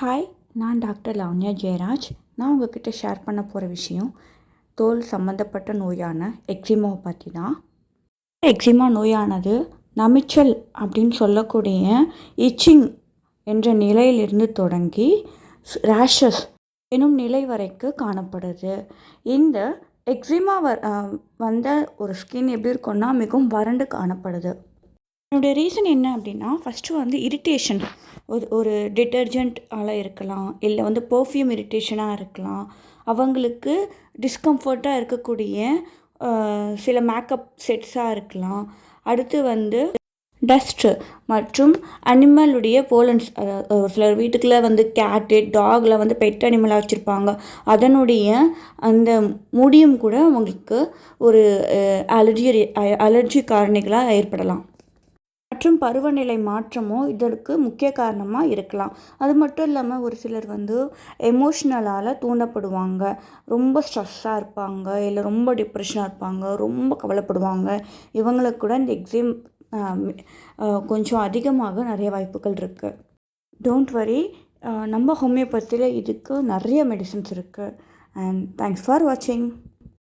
Hi, நான் doctor Lavanya Jayaraj. நான் உங்ககிட்ட ஷேர் பண்ண போகிற விஷயம் தோல் சம்மந்தப்பட்ட நோயான எக்ஸிமாவை பற்றி தான். எக்ஸிமா நோயானது நமிச்சல் அப்படின்னு சொல்லக்கூடிய இச்சிங் என்ற நிலையிலிருந்து தொடங்கி ரேஷஸ் எனும் நிலை வரைக்கும் காணப்படுது. இந்த எக்ஸிமா வந்த ஒரு ஸ்கின் எப்படி இருக்குன்னா மிகவும் வறண்டு காணப்படுது. என்னுடைய ரீசன் என்ன அப்படின்னா, ஃபஸ்ட்டு இரிட்டேஷன் ஒரு டிட்டர்ஜென்ட்டால் இருக்கலாம், இல்லை பர்ஃப்யூம் இரிட்டேஷனாக இருக்கலாம். அவங்களுக்கு டிஸ்கம்ஃபர்ட்டாக இருக்கக்கூடிய சில மேக்கப் செட்ஸாக இருக்கலாம். அடுத்து டஸ்ட்டு மற்றும் அனிமலுடைய போலன்ஸ், ஒரு சிலர் வீட்டுக்குள்ளே கேட்டு டாகில் பெட் அனிமலாக வச்சுருப்பாங்க. அதனுடைய அந்த முடியும் கூட அவங்களுக்கு ஒரு அலர்ஜி காரணிகளாக ஏற்படலாம். மற்றும் பருவநிலை மாற்றமும் இதற்கு முக்கிய காரணமாக இருக்கலாம். அது மட்டும் இல்லாமல் ஒரு சிலர் எமோஷ்னலால் தூண்டப்படுவாங்க. ரொம்ப ஸ்ட்ரெஸ்ஸாக இருப்பாங்க, இல்லை ரொம்ப டிப்ரெஷனாக இருப்பாங்க, ரொம்ப கவலைப்படுவாங்க. இவங்களுக்கு கூட இந்த எக்ஸிம் கொஞ்சம் அதிகமாக நிறைய வாய்ப்புகள் இருக்குது. டோன்ட் வரி, நம்ம ஹோமியோபதியில் இதுக்கு நிறைய மெடிசன்ஸ் இருக்குது. அண்ட் தேங்க்ஸ் ஃபார் வாட்சிங்.